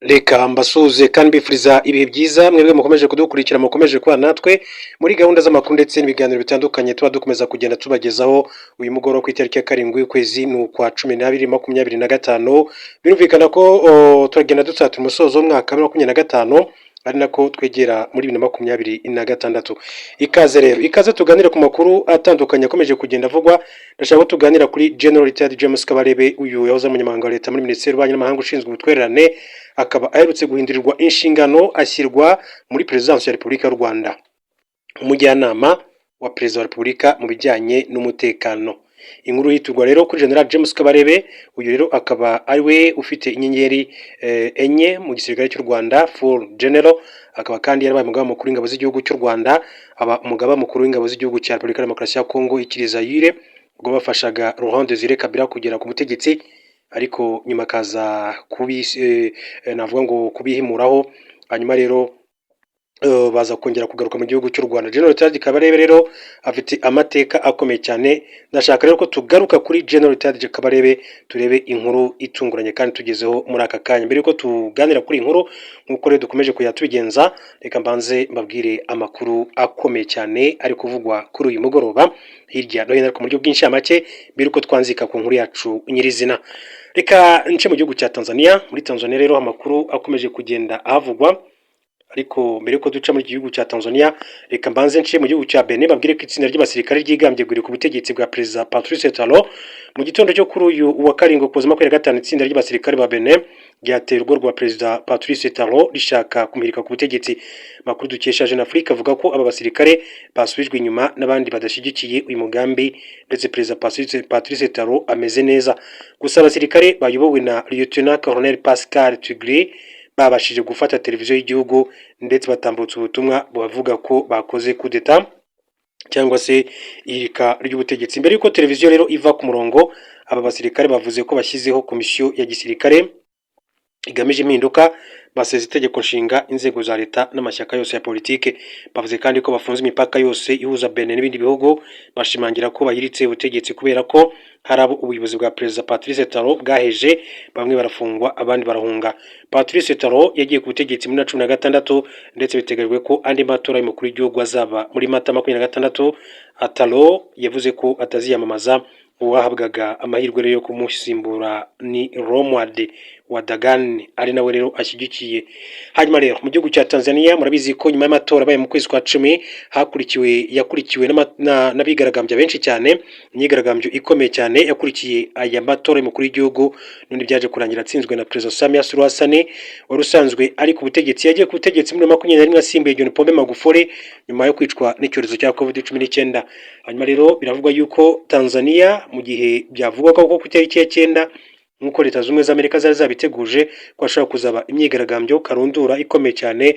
Reka mbasuhuze kandi mbifuriza ibihe byiza mwebwe mukomeje kudukurikira mukomeje kuba natwe muri gahunda z'amakuru ndetse n'ibiganiro bitandukanye tuba dukomeza kugenda tubagezaho uyu mugoroba ku itariki ya karindwi y'ukwezi ni ukwa 12/25. Birumvikana ko turagenda dusatira umusozo w'umwaka wa 2025 ari nako twegera muri 2026. Ikaze tuganire ku makuru atandukanye akomeje kugenda avugwa. Ndashaka ko tuganira kuri General Retired James Kabarebe, uyu yahoze umunyamabanga wa leta muri Minisiteri y'Ububanyi n'Amahanga ushinzwe ubutwererane, akaba aherutse guhindurirwa inshingano ashyirwa muri Perezidansi ya Repubulika y'u Rwanda, umujyanama wa Perezida wa Repubulika mu bijyanye n'umutekano. Inkuru yiturwa rero kuri General James Kabarebe, uyu rero akaba ari we ufite inyenyeri enye mu gisirikare cy'u Rwanda, full general, akaba kandi yarabaye umugaba mukuru w'ingabo z'igihugu cy'u Rwanda, aba umugaba mukuru w'ingabo z'igihugu cya Repubulika ya Demokarasi ya Kongo ikiriza yire ubwo bafashaga Laurent Desire Kabila kugera ku butegetsi, ariko nyuma akaza navuga ngo kubihimuraho, hanyuma rero baza kongera kugaruka mu gihugu cy'u Rwanda. General Retired Kabarebe rero afite amateka akomeye cyane. Ndashaka rero ko tugaruka kuri General Retired Kabarebe turebe inkuru itunguranye kandi tugezeho muri aka kanya. Mbere yuko tuganira kuri inkuru nk'uko rero dukomeje kujya tubigenza, reka mbanze mbabwire amakuru akomeye cyane ari kuvugwa kuri uyu mugoroba hirya no hino ariko mu buryo bw'inshamake mbere yuko twanzika ku nkuru yacu nyirizina. Reka nce mu gihugu cya Tanzania. Muri Tanzania rero amakuru akomeje kugenda ahavugwa, ariko mbere yuko duca muri gihugu cya Tanzania reka mbanze nce mu gihugu cya Benin babwire ko itsinda ry'abasirikare ryigambye guri ku butegetsi bwa Perezida Patrice Talon mu gitondo cyo kuri uyu wa karindwi kuza 25 itsinda ry'abasirikare ba Benin ryateye urugo rwa Perezida Patrice Talon rishaka kumurika ku butegetsi. Makuru dukesha Jeune Afrique avuga ko aba basirikare basubijwe inyuma n'abandi badashyigikiye uyu mugambi, ndetse Perezida Patrice Talon ameze neza. Gusa abasirikare bayobowe na Lieutenant Colonel Pascal Tugri babashije gufata televiziyo y'igihugu ndetse batambutse ubutumwa bavuga ko bakoze kudeta cyangwa se irika ry'ubutegetsi. Mbere yuko televiziyo rero iva ku murongo, aba basirikare bavuze ko bashyizeho komisiyo ya gisirikare igamije impinduka, baseze itegeko nshinga inzego za leta n'amashyaka yose ya politike. Bavuze kandi ko bafunze imipaka yose ihuza Benin n'ibindi bihugu, bashimangira ko bayiritse ubutegetsi kubera ko hari abo ubuyobozi bwa Perezida Patrice Talon bwaheje, bamwe barafungwa abandi barahunga. Patrice Talon yagiye ku butegetsi muri 2016 ndetse biteganyijwe ko andi matora y'umukuru w'igihugu azaba muri Mata 2026. Talon yavuze ko ataziyamamaza. Uwahabwaga amahirwe rero yo kumusimbura ni Romuald Wadagan, ari nawe rero ashyigikiye. Hanyuma rero mu gihugu cya Tanzania murabizi ko nyuma y'amatora abaye mu kwezi kwa 10 yakurikiwe n'abigaragambya benshi cyane, imyigaragambyo ikomeye cyane yakurikiye aya matora y'umukuru w'igihugu, none byaje kurangira atsinzwe na Perezida Samia Suluhu Hassan wari usanzwe ari ku butegetsi. Yagiye ku butegetsi muri 2021 asimbuye John Pombe Magufuli nyuma yo kwicwa n'icyorezo cya COVID-19. Hanyuma rero biravugwa yuko Tanzania mu gihe byavugwa ko ku itariki ya 9 nk'uko Leta Zunze Ubumwe za Amerika zari zabiteguje ko hashobora kuzaba imyigaragambyo karundura ikomeye cyane,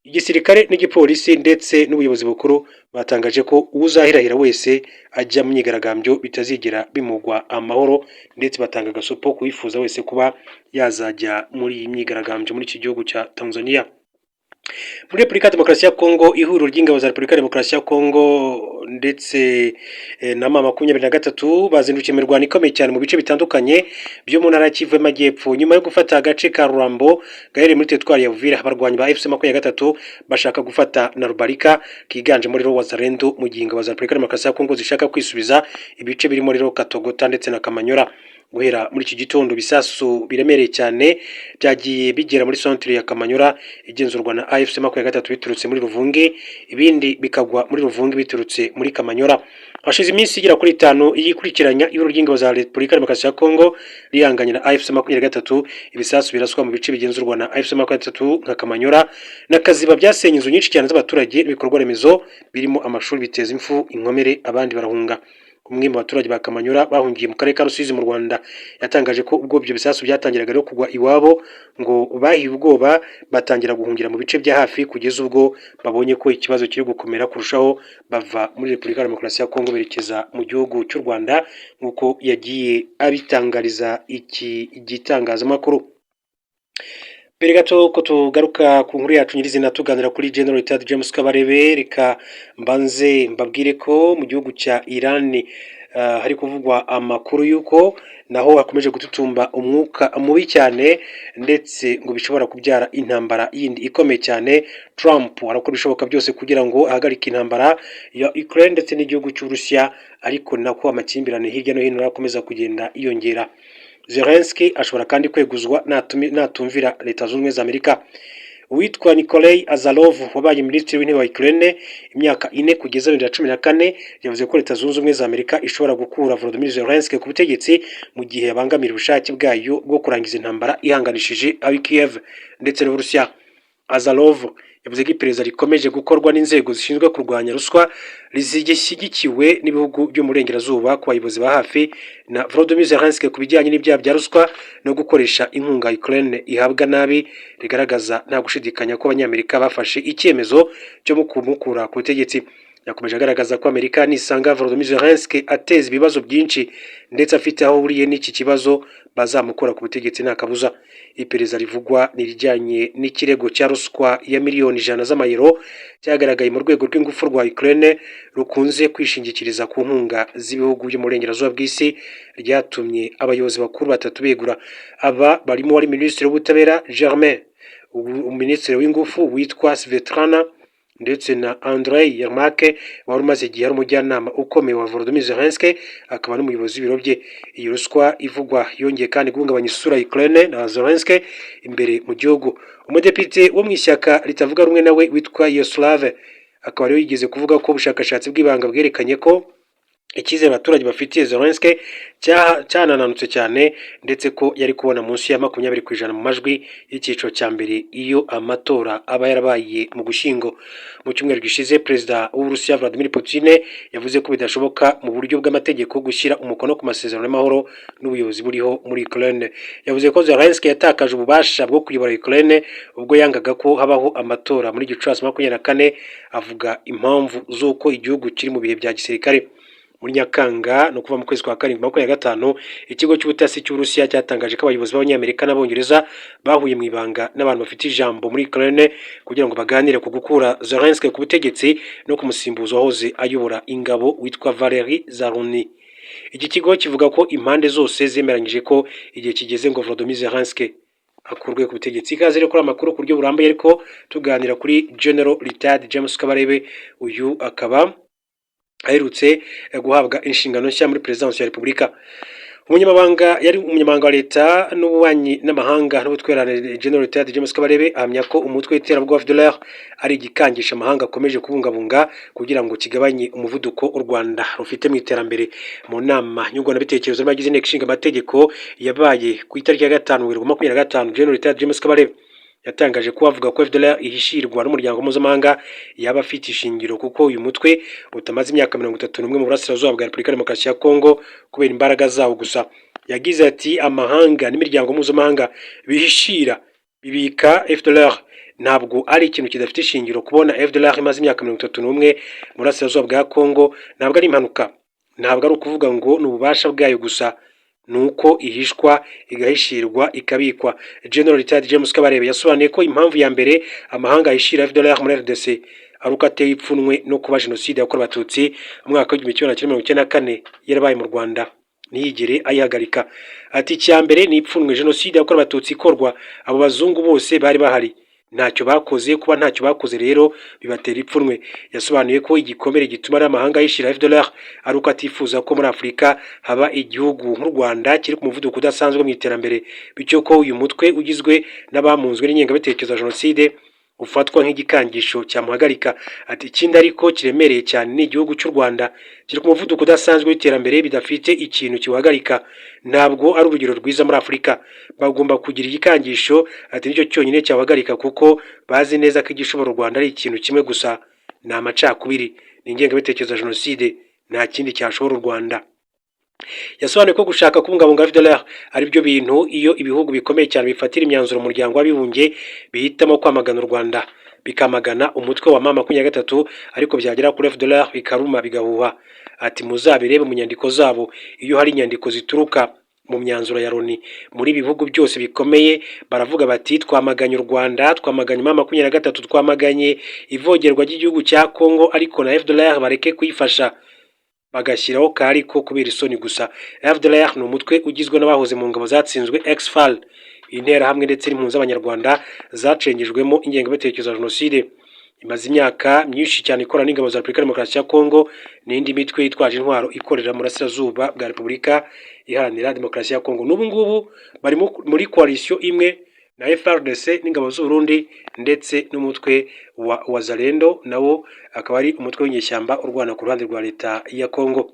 igisirikare n'igipolisi ndetse n'ubuyobozi bukuru batangaje ko uzahirahira wese ajya mu myigaragambyo bitazigera bimugwa amahoro, ndetse batanga agasopo kuwifuza wese kuba yazajya muri iyi myigaragambyo muri iki gihugu cya Tanzania. Muri Repubulika ya Demokarasi ya Kongo, ihuriro ry'ingabo za Repubulika ya Demokarasi ya Kongo ndetse na M23 bazindukiye mu Rwanda ikomeye cyane mu bice bitandukanye byo mu ntara ya Kivu y'Amajyepfo nyuma yo gufata agace ka Rurambo gaherereye muri teritwari ya Uvira. Abarwanyi ba FC23 bashaka gufata na Rubarika kiganjemo rero Wazalendo, mu gihe ingabo za Repubulika ya Demokarasi ya Kongo zishaka kwisubiza ibice birimo rero Katogota ndetse na Kamanyora. Guhera muri iki gitondo bisasu biremereye cyane byagiye bigera muri centre ya Kamanyora igenzurwa na AFC23 biturutse muri Ruvungi, ibindi bikagwa muri Ruvungi biturutse muri Kamanyora. Hashize iminsi igera kuri 5 iyikurikiranya ihuriro ry'ingabo za Repubulika ya Demokarasi ya Kongo rihanganye na AFC23, ibisasu biraswa mu bice bigenzurwa na AFC23 nka Kamanyora na Kaziba, byasenye inzu nyinshi cyane z'abaturage n'ibikorwa remezo birimo amashuri, biteza impfu inkomere abandi barahunga. Umwe mu baturage ba Kamanyora bahungiye mu karere ka Rusizi mu Rwanda yatangaje ko ubwo ibyo bisasu byatangiraga rero kugwa iwabo ngo bahiye ubwoba batangira guhungira mu bice bya hafi, kugeza ubwo babonye ko ikibazo kiri gukomera kurushaho bava muri Repubulika ya Demokarasi ya Kongo berekeza mu gihugu cy'u Rwanda nk'uko yagiye abitangariza iki gitangazamakuru. Mbere gato ko tugaruka ku nkuru yacu nyirizina tuganira kuri General Retired James Kabarebe, reka mbanze mbabwire ko mu gihugu cya Iran hari kuvugwa amakuru y'uko naho hakomeje gututumba umwuka mubi cyane ndetse ngo bishobora kubyara intambara yindi ikomeye cyane. Trump arakora ibishoboka byose kugira ngo ahagarike intambara ya Ukraine ndetse n'igihugu cy'Uburusiya, ariko nako amakimbirane hirya no hino akomeza kugenda yiyongera. Zelensky ashobora kandi kweguzwa natumvira Leta Zunze Ubumwe za Amerika. Uwitwa Nikolai Azarov wabaye minisitiri w'intebe wa Ukraine imyaka 4 kugeza 2014 yavuze ko Leta Zunze Ubumwe za Amerika ishobora gukura Volodymyr Zelensky ku butegetsi mu gihe yabangamira ubushake bwayo bwo kurangiza intambara ihanganishije abi Kiev ndetse n'Uburusiya. Azarov yavuze ko iperereza rikomeje gukorwa n'inzego zishinzwe kurwanya ruswa rizishyigikiwe n'ibihugu byo mu burengerazuba ku bayobozi ba hafi na Volodymyr Zelensky ku bijyanye n'ibyaha bya ruswa no gukoresha inkunga Ukraine ihabwa nabi, rigaragaza nta gushidikanya ko abanyamerika bafashe icyemezo cyo kumukura ku butegetsi. Yakomeje agaragaza ko Amerika nisanga Volodymyr Zelensky ateza ibibazo byinshi ndetse afite aho buriye n'iki kibazo bazamukora ku butegetsi nta kabuza. Iperereza rivugwa nirijyanye n'ikirego cya ruswa ya miliyoni 100 z'amayero cyagaragaye mu rwego rw'ingufu rwa Ukraine rukunze kwishingikiriza ku nkunga z'ibihugu byo mu burengerazuba bw'isi, ryatumye abayobozi bakuru 3 begura. Aba barimo wari minisitiri w'ubutabera Germain, minisitiri w'ingufu witwa Svetlana ndetse na Andrei Yermak wari umaze igihe ari umujyanama ukomeye wa Volodymyr Zelensky, akaba n'umuyobozi w'ibiro bye. Iyi ruswa ivugwa yongeye kandi guhungabanya isura ya Ukraine na Zelensky imbere mu gihugu. Umudepite wo mu ishyaka ritavuga rumwe nawe witwa Yaroslav akaba ariwe yigeze kuvuga ko ubushakashatsi bw'ibanga bwerekanye ko icyizere abaturage bafitiye Zelensky cyanananutse cyane ndetse ko yari kubona munsi ya 20% mu majwi y'icyiciro cya mbere iyo amatora aba yarabaye mu Gushyingo. Mu cyumweru gishize Perezida w'Uburusiya Vladimir Putin yavuze ko bidashoboka mu buryo bw'amategeko gushyira umukono ku masezerano y'amahoro n'ubuyobozi buriho muri Ukraine. Yavuze ko Zelensky yatakaje ububasha bwo kuyobora Ukraine ubwo yangaga ko habaho amatora muri Gicurasi 2024, avuga impamvu z'uko igihugu kiri mu bihe bya gisirikare. Muri Nyakanga no kuva mu kwezi kwa 7/2025 ikigo cy'ubutasi cy'Uburusiya cyatangaje ko abayobozi b'Abanyamerika n'Abongereza bahuye mu ibanga n'abantu bafite ijambo muri Ukraine kugira ngo baganire ku gukura Zelensky ku butegetsi no kumusimbuza wahoze ayobora ingabo witwa Valery Zaluzhnyi. Iki kigo kivuga ko impande zose zemeranyije ko igihe kigeze ngo Volodymyr Zelensky akurwe ku butegetsi. Ikaze rero kuri amakuru ku buryo burambuye, ariko tuganira kuri General Retired James Kabarebe. Uyu akaba aherutse guhabwa inshingano nshya muri Perezidansi ya Repubulika. Umunyamabanga wa leta n'ububanyi n'amahanga n'ubutwererane General Retired James Kabarebe ahamya ko umutwe w'iterabwoba FDLR ari igikangisha amahanga akomeje kubungabunga kugira ngo kigabanye umuvuduko u Rwanda rufite mu iterambere. Mu nama nyunguranabitekerezo y'abagize inteko ishinga amategeko yabaye ku itariki ya 5 Werurwe 2025, General Retired James Kabarebe yatangaje ko avuga ko FDLR ihishirwa n'umuryango mpuzamahanga yaba afite ishingiro kuko uyu mutwe utamaze imyaka 31 mu burasirazuba bwa Repubulika Demokarasi ya Kongo kubera imbaraga zawo gusa. Yagize ati amahanga n'imiryango mpuzamahanga bihishira bibika FDLR, ntabwo ari ikintu kidafite ishingiro. Kubona FDLR imaze imyaka 31 mu burasirazuba bwa Kongo ntabwo ari impanuka, ntabwo ari ukuvuga ngo n'ububasha bwayo gusa, nuko ihishwa igahishirwa ikabikwa. General Retired James Kabarebe yasobanuye ko impamvu ya mbere amahanga ahishira FDLR muri RDC ari uko ateye ipfunwe no kuba jenoside yakorewe Abatutsi mu mwaka wa 1994 yarabaye mu Rwanda ntiyigere ayihagarika. Ati icya mbere ni ipfunwe, jenoside yakorewe Abatutsi ikorwa, abo bazungu bose bari bahari, ntacyo bakoze. Kuba ntacyo bakoze rero bibatera ipfunwe. Yasobanuye ko igikomere gituma amahanga yishira FDLR ari uko atifuza ko muri Afurika haba igihugu nk'u Rwanda kiri ku muvuduko udasanzwe mu iterambere, bityo ko uyu mutwe ugizwe n'abamunzwe n'ingengabitekerezo ya jenoside ufatwa nk'igikangisho cyamuhagarika. Ati ikindi ariko kiremereye cyane ni igihugu cy'u Rwanda kiri ku muvuduko udasanzwe w'iterambere bidafite ikintu kiwuhagarika, ntabwo ari urugero rwiza muri Afurika. Bagomba kugira igikangisho, ati nicyo cyonyine cyabahagarika kuko bazi neza ko igishobora u Rwanda ari ikintu kimwe gusa, ni amacakubiri, ni ingengabitekerezo ya jenoside, nta kindi cyashobora u Rwanda. Yasobanuye ko gushaka kubungabunga FDLR ari byo bintu iyo ibihugu bikomeye cyane bifatira imyanzuro mu muryango w'abibumbye bihitamo kwamagana u Rwanda, bikamagana umutwe wa M23, ariko byagera kuri FDLR bikaruma bigahuha. Ati muzabirebe mu nyandiko zabo, iyo hari inyandiko zituruka mu myanzuro ya Loni muri bihugu byose bikomeye baravuga bati twamaganye u Rwanda, twamaganye M23, twamaganye ivogerwa ry'igihugu cya Kongo, ariko na FDLR bareke kuyifasha. bagashyiraho kari ko kubera isoni gusa. FDLR ni umutwe ugizwe n'abahoze mu ngabo zatsinzwe ex-FAL, interahamwe ndetse n'impunzi z'abanyarwanda zacengejwemo ingengabitekerezo ya jenoside. Imaze imyaka myinshi cyane ikorana n'ingabo za Repubulika Demokarasi ya Kongo n'indi mitwe yitwaje intwaro ikorera mu burasirazuba bwa Repubulika Iharanira Demokarasi ya Kongo. N'ubu ngubu bari muri coalition imwe na FARDC n'ingabo z'u Burundi ndetse n'umutwe wa Wazalendo, nawo akaba ari umutwe w'inyeshyamba urwana ku ruhande rwa leta ya Kongo.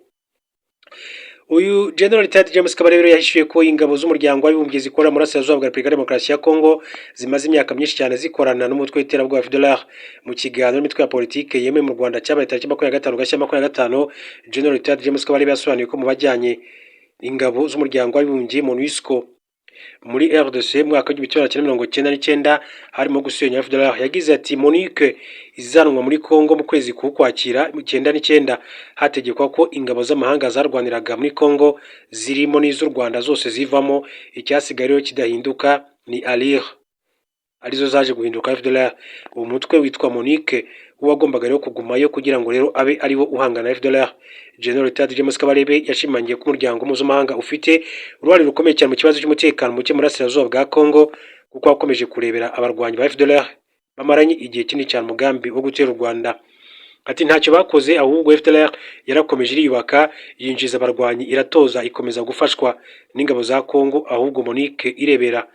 Uyu General Ted James Kabarebe yahishuye ko ingabo z'umuryango w'abibumbye zikora muri Burasirazuba bwa Repubulika Demokarasi ya Kongo zimaze imyaka myinshi cyane zikorana n'umutwe w'iterabwoba FDLR. Mu kiganiro n'imitwe ya politike yemewe mu Rwanda cyabaye tariki 25 Gashyantare 2025, General Ted James Kabarebe yasobanuye ko mu bajyanye ingabo z'umuryango w'abibumbye MONUSCO muri RDC mu mwaka w'1999 harimo gusenya FDLR. Yagize ati MONUSCO izanwa muri Kongo mu kwezi k'Ukwakira 1999, hategekwa ko ingabo z'amahanga zarwaniraga muri Kongo zirimo n'iz'u Rwanda zose zivamo, icyasigaye rero kidahinduka ni ALIR arizo zaje guhinduka FDLR. Uwo mutwe witwa MONUSCO uwagombaga rero kugumayo kugira ngo rero abe ariwo uhangana FDLR. General Ted James Kabarebe yashimangiye ko umuryango mpuzamahanga ufite uruhare rukomeye cyane mu kibazo cy'umutekano muke muri Burasirazuba bwa Kongo, kuko wakomeje kurebera abarwanyi ba FDLR bamaranye igihe kinini cyane umugambi wo gutera u Rwanda. Ati ntacyo bakoze, ahubwo FDLR yarakomeje iriyubaka, yinjiza abarwanyi, iratoza, ikomeza gufashwa n'ingabo za Kongo, ahubwo MONUSCO irebera.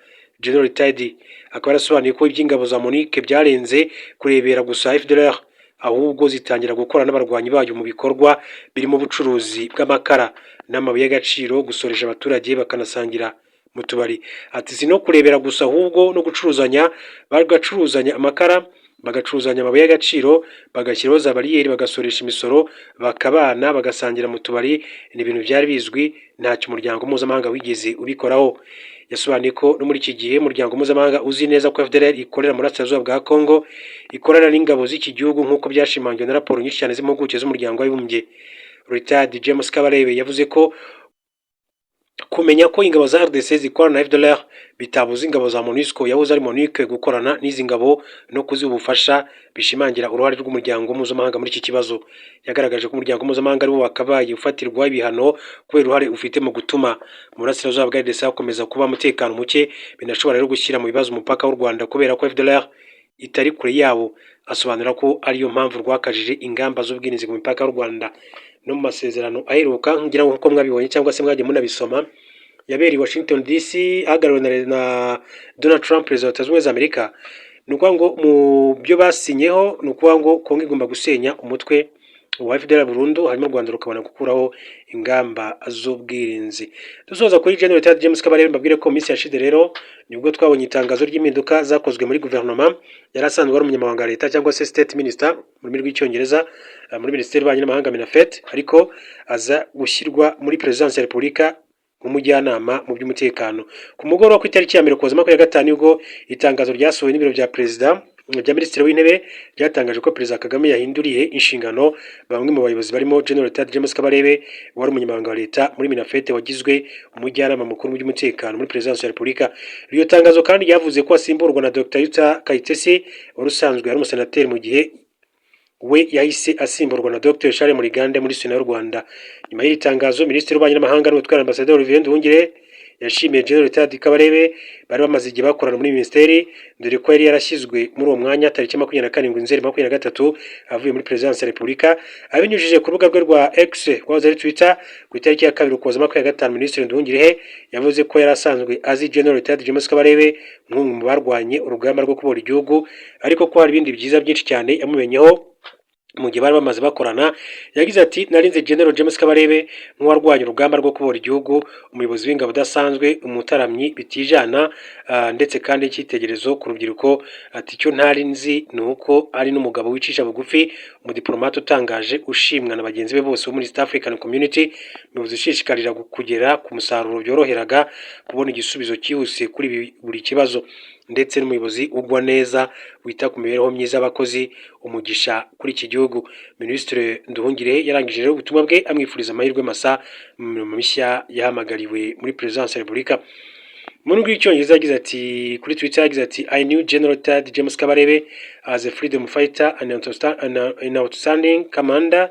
General Ted akaba yarasobanuye ko iby'ingabo za MONUSCO byarenze kurebera gusa FDLR, ahubwo zitangira gukora n'abarwanyi bayo mu bikorwa birimo ubucuruzi bw'amakara n'amabuye y'agaciro, gusoresha abaturage bakanasangira mu tubari. Ati si no kurebera gusa, ahubwo no gucuruzanya, bagacuruzanya amakara, bagacuruzanya amabuye y'agaciro, bagashyiraho za bariyeri, bagasoresha imisoro, bakabana, bagasangira mu tubari. Ni ibintu byari bizwi, ntacyo umuryango mpuzamahanga wigeze ubikoraho. Yasobanuye ko no muri iki gihe umuryango mpuzamahanga uzi neza ko FDLR ikorera muri Burasirazuba bwa Kongo, ikorana n'ingabo z'iki gihugu nk'uko byashimangiwe na raporo nyinshi cyane z'impuguke z'umuryango w'abibumbye. Ted James Kabarebe yavuze ko kumenya ko ingabo za RDC zikorana na FDLR bitabuza ingabo za MONUSCO yahoze ari MONUSCO gukorana n'izi ngabo no kuzibufasha, bishimangira uruhare rw'umuryango mpuzamahanga muri iki kibazo. Yagaragaje ko umuryango mpuzamahanga ari wo wakabaye ufatirwa ibihano kubera uruhare ufite mu gutuma mu Burasirazuba bwa RDC hakomeza kuba umutekano muke, binashobora rero gushyira mu bibazo umupaka w'u Rwanda kubera ko FDLR itari kure yabo. Asobanura ko ariyo mpamvu rwakajije ingamba z'ubwirinzi ku mipaka y'u Rwanda. No mu masezerano aheruka, ngira ngo uko mwabibonye cyangwa se mwagiye munabisoma, yabereye Washington DC ahagarariwe na Donald Trump, perezida wa Leta Zunze Ubumwe za Amerika, ni ukuvuga ngo mu byo basinyeho ni ukuvuga ngo Kongo igomba gusenya umutwe wa FDLR burundu, hanyuma u Rwanda rukabona gukuraho ingamba z'ubwirinzi. Dusoza kuri General Ted James Kabarebe mbabwire ko minsi yashize rero nibwo twabonye itangazo ry'impinduka zakozwe muri guverinoma. Yari asanzwe ari umunyamabanga wa leta cyangwa se state minister mu rurimi rw'icyongereza muri Minisiteri y'Ububanyi n'Amahanga Minafet, ariko aza gushyirwa muri Perezidansi ya Repubulika nk'umujyanama mu by'umutekano. Ku mugoroba ku itariki ya 25 nibwo itangazo ryasohowe n'ibiro bya perezida bya Minisitiri w'Intebe ryatangaje ko Perezida Kagame yahinduriye inshingano bamwe mu bayobozi barimo General Ted James Kabarebe wari umunyamabanga wa leta muri Minafet, wagizwe umujyanama mukuru mu by'umutekano muri Perezidansi ya Repubulika. Iryo tangazo kandi ryavuze ko asimburwa na Dr. Yuta Kayitesi wari usanzwe ari umusenateri, mu gihe we yahise asimburwa na Dr. Charles Murigande muri Sena y'u Rwanda. Nyuma y'iri tangazo, Minisitiri w'Ububanyi n'Amahanga n'Ubutwari Ambassadeur Olivier Nduhungire yashimiye General Ted Kabarebe bari bamaze igihe bakorana muri minisiteri, dore ko yari yarashyizwe muri uwo mwanya tariki 27 Nzeri 2023 avuye muri Perezidansi ya Repubulika. Abinyujije ku rubuga rwe rwa X rwahoze ari Twitter ku itariki ya 2 Ukuboza 2025, Minisitiri Nduhungire yavuze ko yari asanzwe azi General Ted James Kabarebe nk'umwe mu barwanye urugamba rwo kubohora igihugu, ariko ko hari ibindi byiza byinshi cyane yamumenyeho mu gihe bari bamaze bakorana. Yagize ati narinze General James Kabarebe nk'uwarwanya urugamba rwo kubohora igihugu, umuyobozi w'ingabo udasanzwe, umutaramyi bitijana, ndetse kandi icyitegererezo ku rubyiruko. Ati cyo ntari nzi ni uko ari n'umugabo wicisha bugufi, umudipolomate utangaje, ushimwa na bagenzi be bose bo muri East African Community, umuyobozi ushishikarira kugera ku musaruro byoroheraga kubona igisubizo cyihuse kuri buri kibazo, ndetse n'umuyobozi ugwa neza wita ku mibereho myiza y'abakozi, umugisha kuri iki gihugu. Minisitiri Nduhungire yarangije rero ubutumwa bwe amwifuriza amahirwe masa mu mishya yahamagariwe muri Perezidansi ya Repubulika. Mu rurimi rw'icyongereza yagize ati kuri Twitter, yagize ati I knew General Ted James Kabarebe as a freedom fighter and an outstanding commander.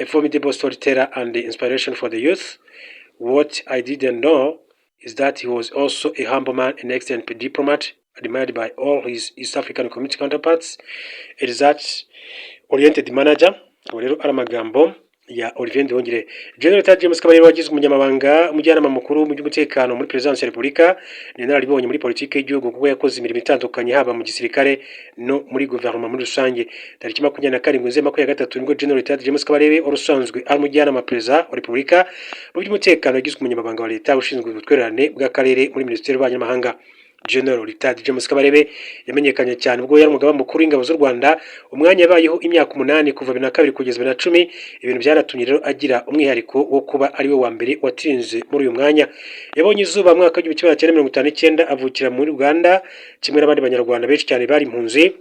a formidable storyteller and inspiration for the youth. What I didn't know is that he was also a humble man, an excellent diplomat, admired by all his East African community counterparts, a research-oriented manager. Abo rero ari amagambo ya Olivier Nduhungire. General Tad James Kabarebe wagizwe umunyamabanga umujyanama mukuru mu by'umutekano muri Presidence ya Repubulika, ni nararibonye muri politiki y'igihugu kuko yakoze imirimo itandukanye haba mu gisirikare no muri guverinoma muri rusange. Tariki 27 Nzeri 2023 nibwo General Tad James Kabarebe urusanzwe ari umujyanama Perezida wa Repubulika mu by'umutekano yagizwe umunyamabanga wa leta ushinzwe ubutwererane bw'akarere muri Minisiteri y'Abanyamahanga. General Tad James Kabarebe yamenyekanye cyane ubwo yari umugaba mukuru w'ingabo z'u Rwanda, umwanya yabayeho imyaka 8 kuva 2002 kugeza 2010. Ibintu byaratumye rero agira umwihariko wo kuba ari we wa mbere watinze muri uyu mwanya. Yabonye izuba mu mwaka wa 1959 avukira muri Uganda kimwe n'abandi banyarwanda benshi cyane bari impunzi.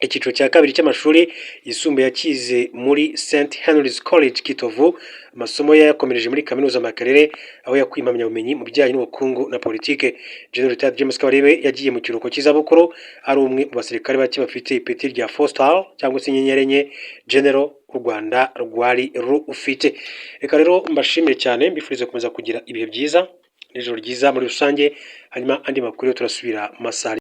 Icyiciro cya kabiri cy'amashuri yisumbuye yakize muri St Henry's College Kitovu. Amasomo ye yakomereje muri kaminuza Makerere aho yakuye impamyabumenyi mu bijyanye n'ubukungu na politike. General Tad James Kabarebe yagiye mu kiruhuko cy'izabukuru ari umwe mu basirikare bake bafite ipeti rya 4 star cyangwa se inyenyeri enye General u Rwanda rwari rufite. Reka rero mbashimire cyane, mbifurize kumeza kugira ibihe byiza n'ijoro ryiza muri rusange, hanyuma andi makuru turasubira masari.